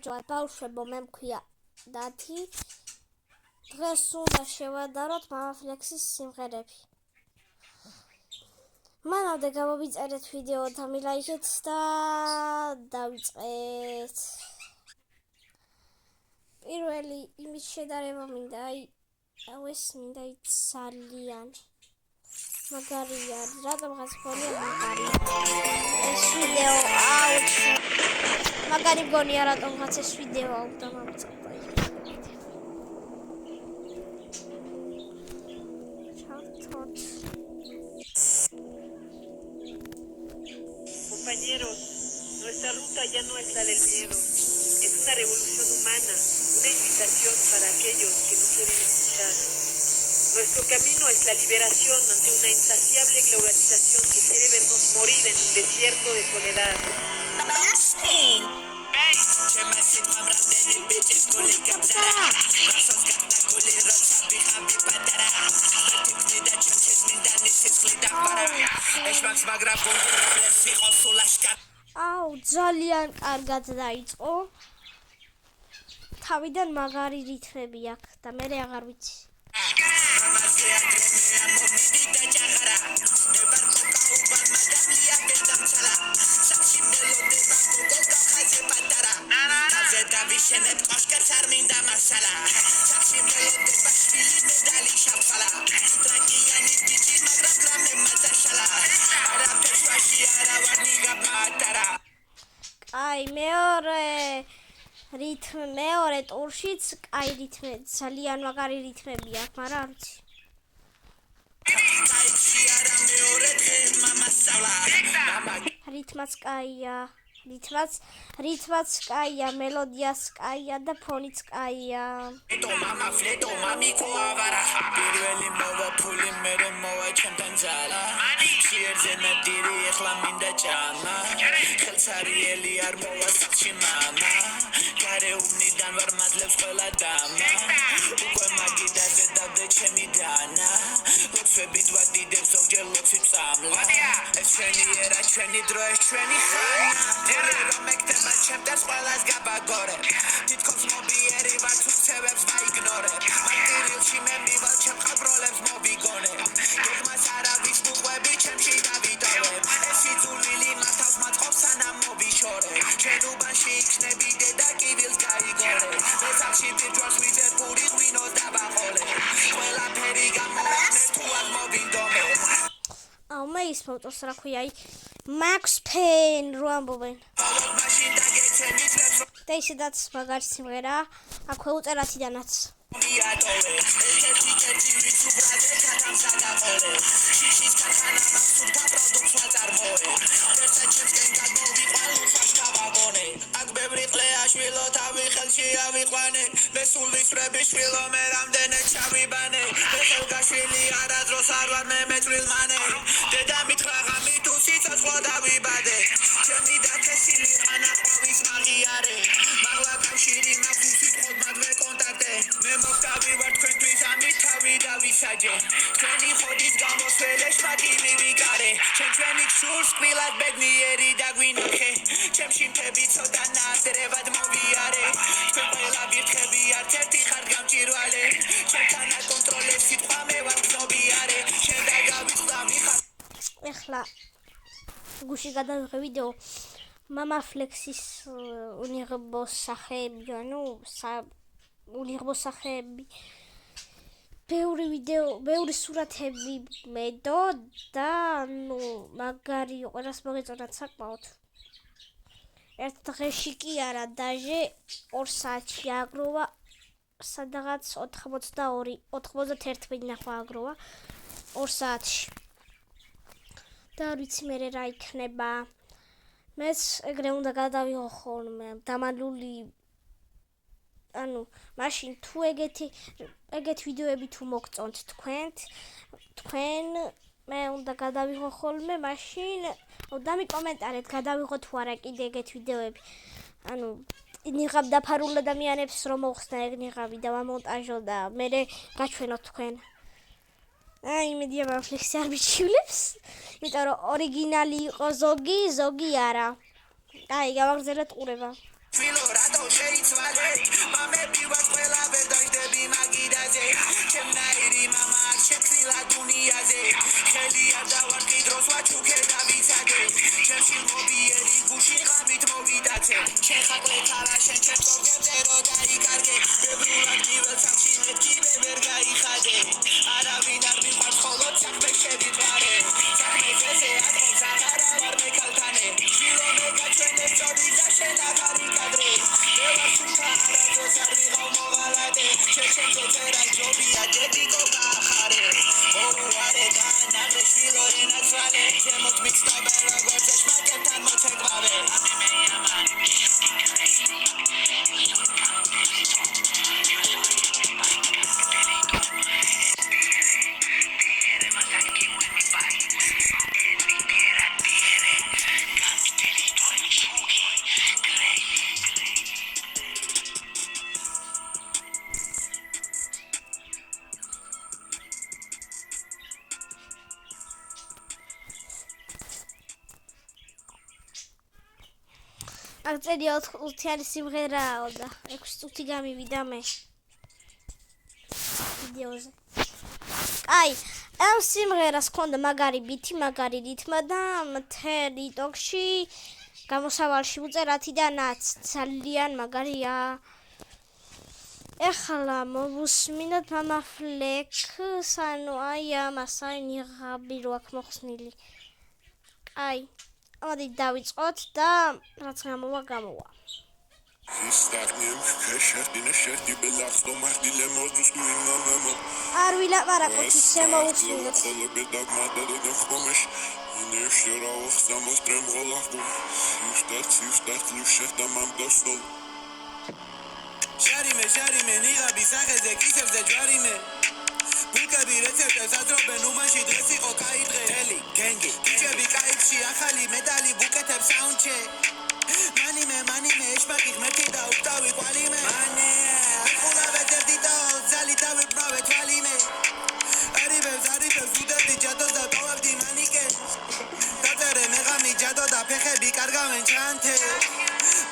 გამარჯობა ბავშვებო, მე მქვია დათი. დღეს უნდა შევადაროთ მამაფლექსის სიმღერები. მანამდე გამოვიწერეთ ვიდეო და მილაიქეთ და დავიწყეთ. პირველი იმის შედარება მინდა, ეს მინდა ძალიან მაგარია, რატომღაც მგონია მაგარი. ეს ვიდეო მაგარი მგონია, რატომღაც ეს ვიდეო და მოვიწყეთ. Compañeros, nuestra ruta ya no es la del miedo, es una revolución humana, una invitación para aquellos que no quieren escuchar. Nuestro camino es la liberación ante una insaciable globalización que quiere vernos morir en un desierto de soledad. ძალიან კარგად დაიწყო. თავიდან მაგარი რითმები აქვს და მე აღარ ვიცი. აი მეორე ტურშიც აი რითმი ძალიან მაგარი რითმები აქვს, მაგრამ არ ვიცი. რითმაც კაია, რითმაც კაია, მელოდიაც კაია და ფონიც კაია. მე ის ფოტოს რა ქვია, Max Payne რო ამბობენ. და ისედაც მაგარი სიმღერა, აქვე უწერათიდანაც. ეხლა გუში გადავიღე ვიდეო მამაფლექსის უნიღბო სახეები, უნიღბო სახეები. ბევრი ვიდეო, ბევრი სურათები მედო და მაგარი ყველას მოგეწონათ საკმაოდ. ერთ დღეში კი არა, დაჟე 2 საათში აგროვა, სადღაც 91 ნახვა აგროვა 2 საათში. და არ ვიცი მერე რა იქნება. მეც ეგრე უნდა გადავიღო ხოლმე დამალული. მაშინ თუ ეგეთ ვიდეოები თუ მოგწონთ თქვენ მე უნდა გადავიღო ხოლმე, მაშინ დამიკომენტარეთ, გადავიღო თუ არა კიდე ეგეთ ვიდეოები. ნიღაბ დაფარულ ადამიანებს რომ მოხსნა ეგ ნიღაბი და ვამონტაჟო და მერე გაჩვენოთ თქვენ. აი მედია მამაფლექსი არ მიჩივლებს, იმიტომ რომ ორიგინალი იყო ზოგი არა. აი გავაგრძელეთ ყურება. Filo rato შეიცვალე მამები ვარ ყველა ვერ დაждები მაგიდაზე ჩემ ნაირი მამა შექმნილა დუნიაზე ხელი არ დავარდი დროს ვაჩუქე და ვიცადე ჩემში მობიერი გუში ღამით მოვიდაცე შენ ხაკლე ქალა შენ ჩემ კორგებზე რო დაიკარგე ბევრულად ნიველს ახში მეთქივე ვერ გაიხადე არავინ არ მიყვარს მხოლოდ საქმე შევიტვარე საქმეზე ატყობს აღარა ვარ მეკალთანე შილო მეგაჩვენეს წოდი და შენ აღარი კადრე ველა სულთა არაზოს არ ვიღავ მოღალატე ჩემზე წერა ჯობია დედიკო გაახარე მოუარე განაღე შილო ენაცვალე ზემოთ მიცდაბა როგორც შმაკებთან მოჩეკვავე აღწერია 4 წუთიანი სიმღერაა და 6 წუთი გამივიდა მე ვიდეოზე. აი, ამ სიმღერას ჰქონდა მაგარი ბითი, მაგარი რითმა და მთელ TikTok-ში გამოსავალში უწერათი და ნაც ძალიან მაგარია. ეხლა მოვუსმინოთ მამა ფლექს, ანუ აი ამას აი ნიღაბი რო აქ მოხსნილი. აი მოდი დავიწყოთ და რაც გამოვა. არ ვილაპარაკოთ ისე მოусმინოთ. ჟარიმე ნიღაბი სახეზე კისერზე ჯვარიმე ბუკები რეცეპტებს აძრობენ უმაში დღეს იყო კაი დღე ელი გენგი ბიჭები კაიფში ახალი მეტალი ბუკეთებს საუნჩე მანიმე ეშმაკი ღმერთი და უხტავი კვალიმე მანე ახულავე წერდიტო ზალი დავიბრმავე თვალიმე არიბებს უდევდი ჯადოს და ტოვებდი მანიკენს დაწერე მეღამი ჯადო და ფეხები კარგავენ ჩანთე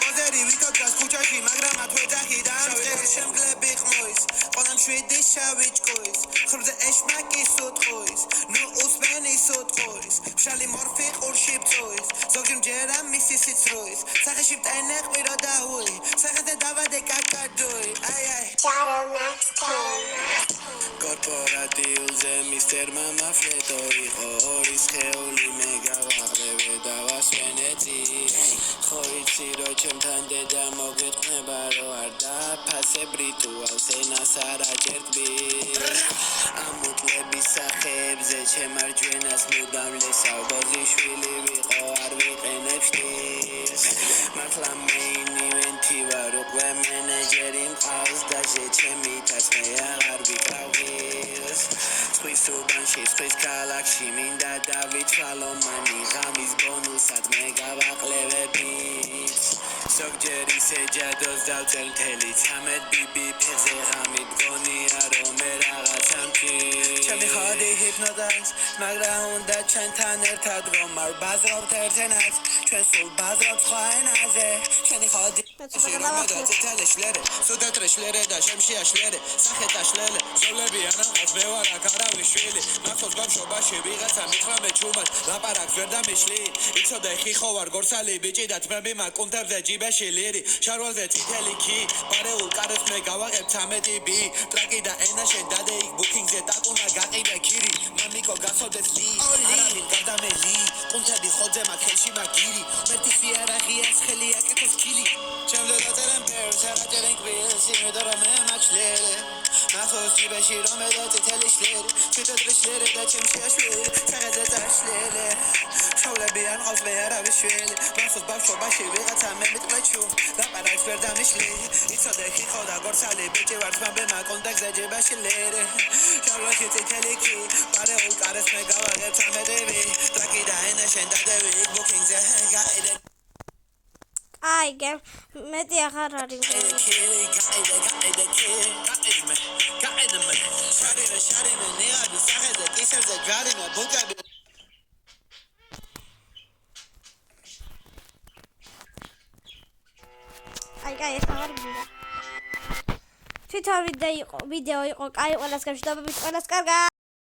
პოზერი ვითოდგას ქუჩაში მაგრამ ათვეძახი დამწყე შემგლები ყმოის ყველამ შვიდი შავი ჭკუის ხრზე ეშმაკი სუტყუის ნუ უსმენი სუტყუის ფშალი მორფი ყურში ბწუის ზოგი მჯერა მისი სიცრუის სახეში მტენე ყვირო და უი სახეზე დავადე კაკადუი კორპორატიულზე მისტერ მამა ფლეტო იყო ორის ხეული მე გავაყრევე და ვასვენეცი ხო იცი რო ჩემთან დედა მოგეთყვება რო არ დაფასებ რიტუალს ენას არ აჭერდბი ამუკლების სახეებზე ჩემარჯვენას მუდამ ლესავბოზი შვილი ვიყო არ ვიყენებ შტილს მართლა მეინი ვენთი ვარ უკვე მენეჯერი მყავს და ჩემითაც მე აღარ ვიკრავ ღილს სხვის უბანში სხვის ქალაქში მინდა დავითვალო მანი ღამის ბონუსად მე გავაყლევებით ზოგჯერ ისე ჯადოს დავწერ მთელი 13 ბიბი ფეხზე ღამით გონია რომ მე რაღაცა მქის ჩემი ხოდი ჰიპნოზას მაგრა უნდა ჩვენთან ერთად რომ არ ბაზრობთ ერთენად ჩვენ სულ ბაზრობთ სხვა ენაზე ჩვენი ხოდი შილერე სუდატრე შილერე და შემშია შილერე სახეთა შილერე ზოლები ანახავს მე ვარ აქ არავის შვილი მახსოვს ბავშვობაში ვიღაცა მითხრა მე ჩუმად ლაპარაკს ვერ დამიშლი იცოდე ხიხო ვარ გორსალი ბიჭი და თმები მაგ კუნთებზე ჯიბეში ლირი შარვალზე წითელი კი პარეულ კარებს მე გავაღებ 13 ბი ტრაკი და ენა შენ დადე იქ ბუკინგზე ტაკუნა გაყიდე ქირი მამიკო გასოდეს ლი არავინ გადამელი კუნთები ხოძე მაგ ხელში მაგირი მერტი სიარაღია ხელი აკეთოს ქილი ჩემზე დაწერენ პერს არაჭერენ კვილს იმედო რომ მე მაჩლერე მახოს ჯიბეში რომ მე წითელი შლერი ჩიტეტრი შლერი და ჩემში აშვილი ცაღეზე წაშლელი შავლები არ ყავს მე არავის შვილი მახოს ბავშვობაში ვიღაცა მე მიტყვეჩუ ლაპარაკს ვერ დამიშლი იცოდე ხიხო და გორსალი ბიჭი ვარ თმაბე მაგ კონტაქტზე ჯიბეში ლერი შავლაში წითელი კი პარეულ კარეს მე გავაღებ 13 ბი ტრაკი და ენა შენ დადევი იქ ბუკინგზე გაიდე აი მეტი აღარ არის კაი, ეს აღარ გინდა. თვითონ ვიდეო იყო, კაი, ყველას გამშვიდობებით, ყველას კარგად.